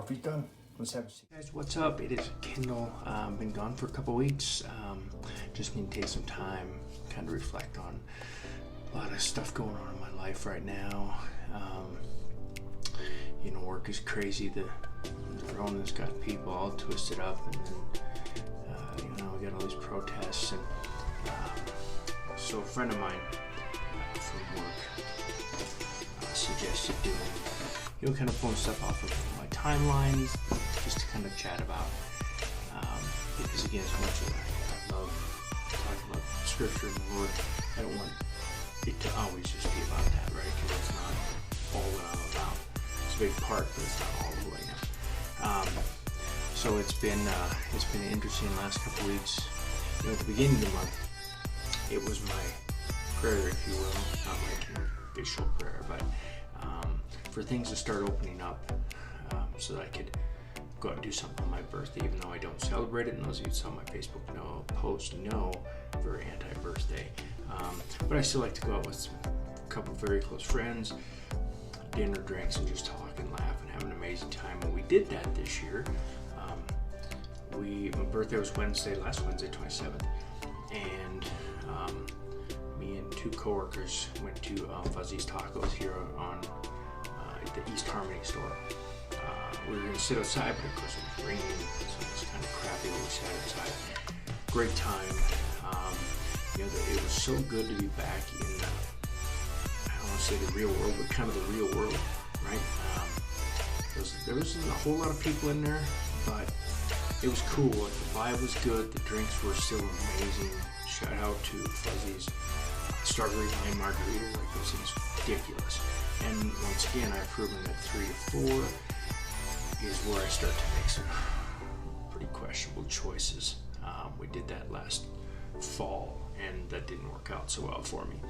coffee's done. Let's have a seat. Guys, what's up? It is Kendall. Been gone for a couple weeks. Just need to take some time, kind of reflect on a lot of stuff going on in my life right now. Work is crazy. The Rona's got people all twisted up, and then we got all these protests, and so a friend of mine from work suggested doing, kind of pulling stuff off of my timelines, just to kind of chat about. Because again, as much as I love talking about scripture and the Lord, I don't want it to always just be about that, right? Because it's not all that I'm about. It's a big part, but it's not all the way now. So it's been interesting the last couple weeks. At the beginning of the month, it was my prayer, if you will, not like an official prayer, but for things to start opening up, so that I could go out and do something on my birthday, even though I don't celebrate it. And those of you who saw my Facebook post know, very anti-birthday. But I still like to go out with a couple of very close friends, dinner, drinks, and just talk and laugh and have an amazing time. And we did that this year. My birthday was last Wednesday, 27th, and me and two coworkers went to Fuzzy's Tacos here on the East Harmony store. We were going to sit outside, but of course it was raining, so it was kind of crappy when we sat outside. Great time. It was so good to be back in, I don't want to say the real world, but kind of the real world, right? There wasn't a whole lot of people in there, but it was cool. Like, the vibe was good. The drinks were still amazing. Shout out to Fuzzy's Strawberry Lime Margarita. Like, those things ridiculous. And once again, I've proven that 3 to 4 is where I start to make some pretty questionable choices. We did that last fall, and that didn't work out so well for me.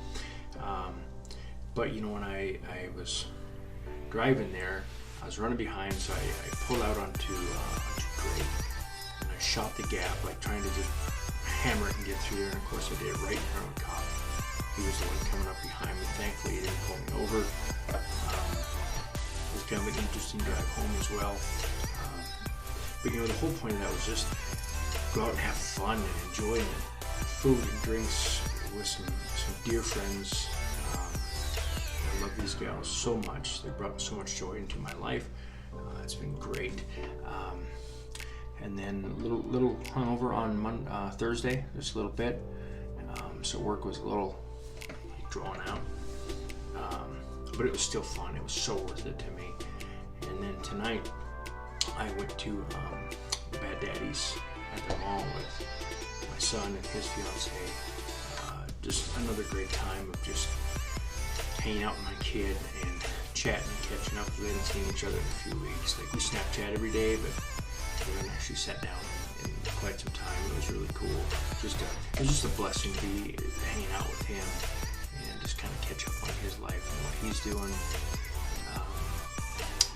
But when I was driving there, I was running behind, so I pulled out onto Drake, and I shot the gap, like trying to just hammer it and get through there. And of course, I did it right in front of a cop. He was the one coming up behind me. Thankfully, he didn't pull me over. It was kind of an interesting drive home as well. But the whole point of that was just go out and have fun and enjoy food and drinks with some dear friends. I love these gals so much. They brought so much joy into my life. It's been great. And then a little hungover on Thursday, just a little bit. So work was a little drawn out. But it was still fun. It was so worth it to me. And then tonight, I went to Bad Daddy's at the mall with my son and his fiance. Just another great time of just hanging out with my kid and chatting and catching up. We hadn't seen each other in a few weeks. Like, we Snapchat every day, but we haven't actually sat down in quite some time. It was really cool. It was just a blessing to be hanging out with him and just kind of catch up on his life and what he's doing.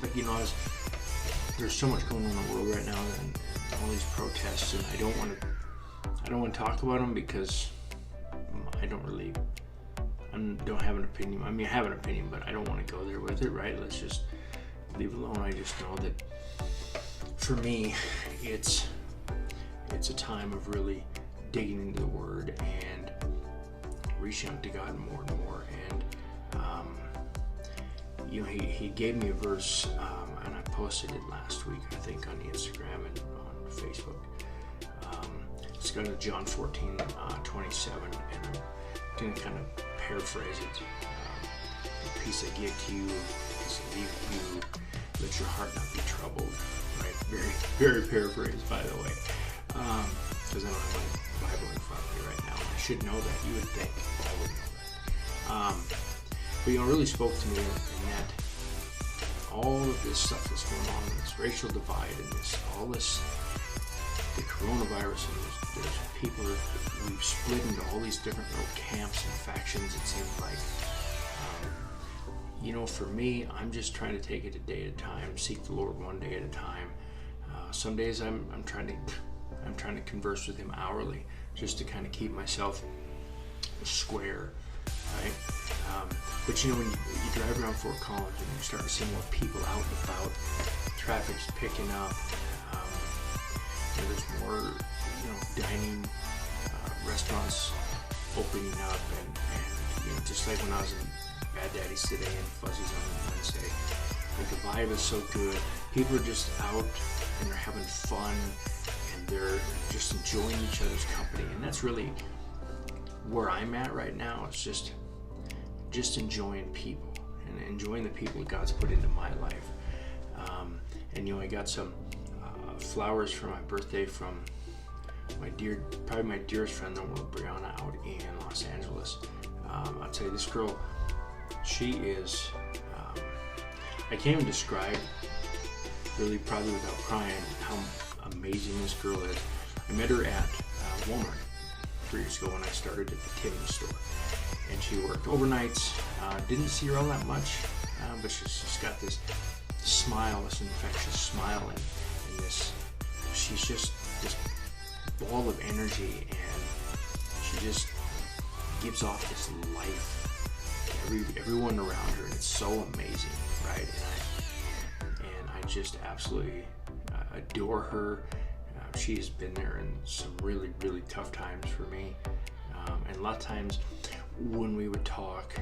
But there's so much going on in the world right now, and all these protests, and I don't want to talk about them because I don't have an opinion. I mean, I have an opinion, but I don't want to go there with it, right? Let's just leave it alone. I just know that for me, it's a time of really digging into the Word and reaching out to God more and more. And he gave me a verse, and I posted it last week, I think, on Instagram and on Facebook. It's got a John 14, 27, and I'm going to kind of paraphrase it. The peace I give to you, the peace I leave with you, let your heart not be troubled. Right? Very, very paraphrased, by the way. Because I don't have my Bible in front of me right now. I should know that. You would think I would know that. But it really spoke to me in that all of this stuff that's going on, this racial divide, and the coronavirus, and there's people that we've split into all these different little camps and factions, it seems like. For me, I'm just trying to take it a day at a time, seek the Lord one day at a time. Some days I'm trying to converse with Him hourly, just to kind of keep myself square, right? But when you drive around Fort Collins and you start to see more people out and about, traffic's picking up. There's more, dining restaurants opening up, and just like when I was in Bad Daddy's today and Fuzzy's on Wednesday, like the vibe is so good. People are just out and they're having fun and they're just enjoying each other's company, and that's really where I'm at right now. It's just enjoying people and enjoying the people that God's put into my life. And I got some flowers for my birthday from probably my dearest friend in the world, Brianna, out in Los Angeles. I'll tell you, this girl, she is, I can't even describe, really probably without crying, how amazing this girl is. I met her at Walmart 3 years ago when I started at the Tiffany store, and she worked overnights. Didn't see her all that much, but she's just got this smile, this infectious smile, and this, she's just this ball of energy, and she just gives off this life to everyone around her, and it's so amazing, right? And I just absolutely adore her. She has been there in some really, really tough times for me, and a lot of times when we would talk,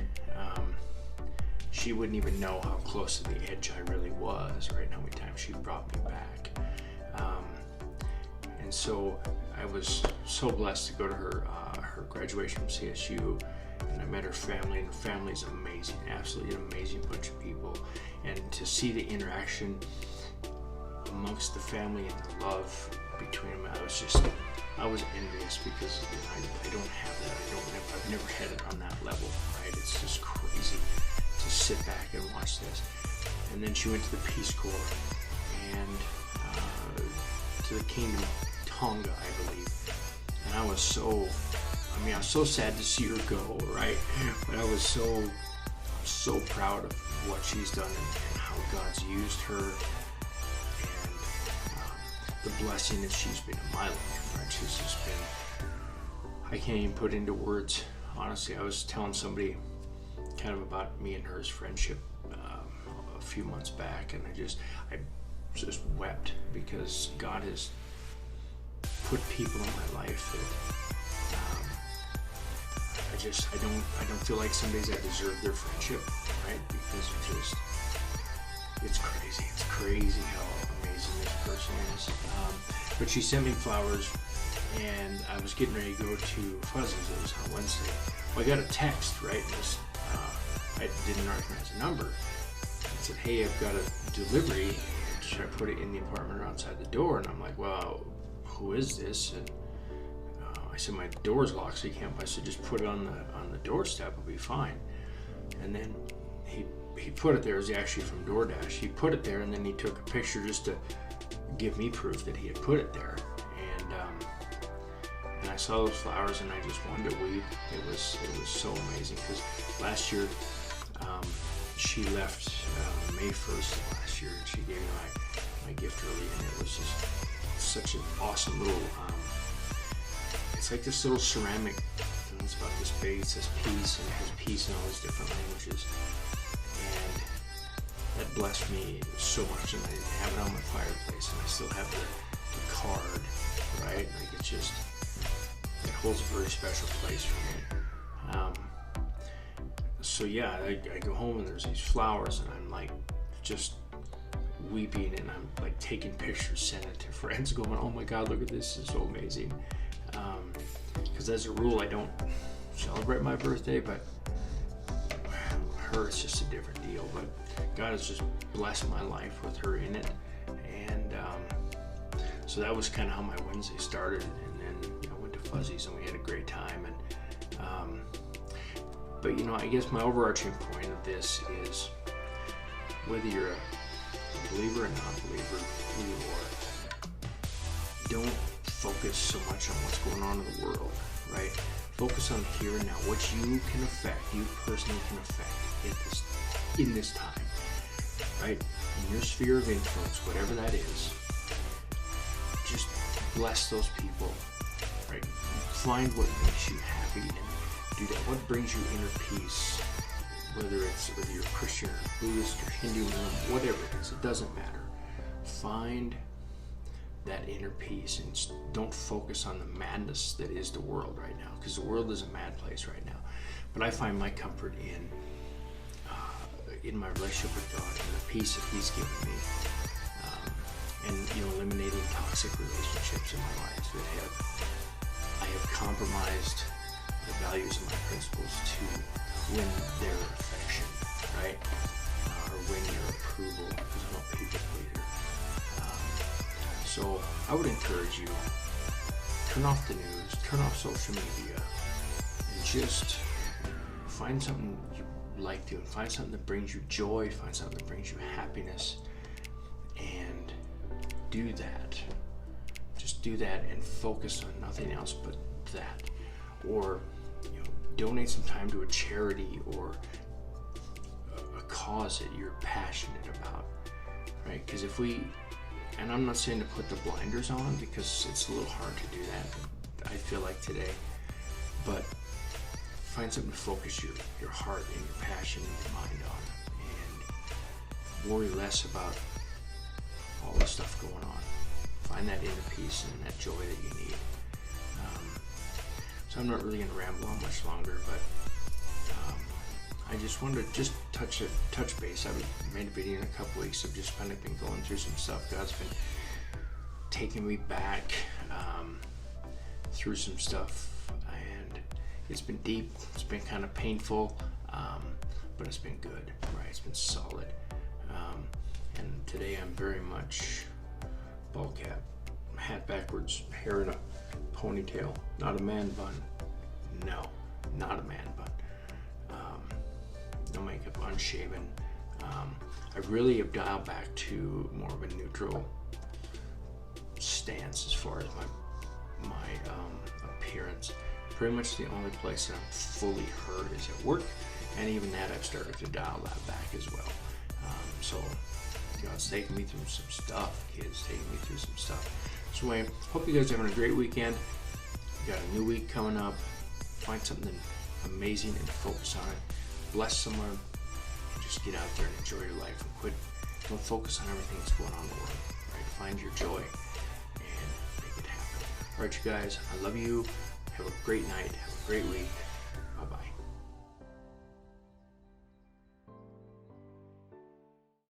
she wouldn't even know how close to the edge I really was, right? How many times she brought me back. And so I was so blessed to go to her graduation from CSU, and I met her family, and her family's amazing, absolutely an amazing bunch of people. And to see the interaction amongst the family and the love between them, I was envious, because I don't have that. I've never had it on that level, right? It's just crazy to sit back and watch this. And then she went to the Peace Corps and to the Kingdom of Tonga, I believe. And I was so sad to see her go, right? But I was so proud of what she's done and how God's used her, and the blessing that she's been in my life, right? She's just been, I can't even put into words. Honestly, I was telling somebody kind of about me and her's friendship a few months back, and I just wept, because God has put people in my life that I don't feel like some days I deserve their friendship, right? Because it's crazy. It's crazy how amazing this person is. But she sent me flowers, and I was getting ready to go to Fuzzy's. It was on Wednesday. Well, I got a text, right? I didn't recognize the number. It said, "Hey, I've got a delivery. Should I put it in the apartment or outside the door?" And I'm like, "Well, who is this?" And I said, "My door's locked, so you can't." I said, "Just put it on the doorstep. It'll be fine." And then he put it there. It was actually from DoorDash. He put it there, and then he took a picture just to give me proof that he had put it there. And I saw those flowers, and I just wanted to weep. It was so amazing, because last year she left May 1st of last year, and she gave me my gift early, and it was just such an awesome little. It's like this little ceramic. And it's about this big. It says peace, and it has peace in all these different languages, and that blessed me so much. And I have it on my fireplace, and I still have the card, right? Like it holds a very special place for me. So yeah, I go home, and there's these flowers, and I'm like just weeping, and I'm like taking pictures, sending it to friends, going, "Oh my God, look at this! It's so amazing." Because as a rule, I don't celebrate my birthday, but her, it's just a different deal. But God has just blessed my life with her in it, and so that was kind of how my Wednesday started. And then I went to Fuzzy's, and we had a great time. And but I guess my overarching point of this is, whether you're a believer or non-believer, who you are, don't focus so much on what's going on in the world, right? Focus on here and now, what you can affect, you personally can affect in this time, right? In your sphere of influence, whatever that is, just bless those people, right? Find what makes you happy and do that. What brings you inner peace, whether you're Christian or Buddhist or Hindu, whatever it is, it doesn't matter. find that inner peace and don't focus on the madness that is the world right now, because the world is a mad place right now. But I find my comfort in my relationship with God and the peace that He's given me, and eliminating toxic relationships in my life that I have compromised the values of my principles to win their affection, right? Or win their approval, because I'm a people pleaser. So I would encourage you, turn off the news, turn off social media, and just find something you like doing. Find something that brings you joy, find something that brings you happiness, and do that. Just do that and focus on nothing else but that. Or donate some time to a charity or a cause that you're passionate about, right? Because and I'm not saying to put the blinders on, because it's a little hard to do that, I feel like today, but find something to focus your heart and your passion and your mind on, and worry less about all the stuff going on. Find that inner peace and that joy that you need. So I'm not really going to ramble on much longer, but I just wanted to touch base. I've made a video in a couple weeks. I've just kind of been going through some stuff. God's been taking me back through some stuff, and it's been deep. It's been kind of painful, but it's been good, right? It's been solid. And today I'm very much ball cap, hat backwards, hair in a ponytail, not a man bun. No, not a man bun. No makeup, unshaven. I really have dialed back to more of a neutral stance as far as my appearance. Pretty much the only place that I'm fully hurt is at work, and even that I've started to dial that back as well. So God's taking me through some stuff. Kids taking me through some stuff. So anyway, hope you guys are having a great weekend. We got a new week coming up. Find something amazing and focus on it. Bless someone. Just get out there and enjoy your life, and don't focus on everything that's going on in the world. Right? Find your joy and make it happen. All right, you guys. I love you. Have a great night. Have a great week.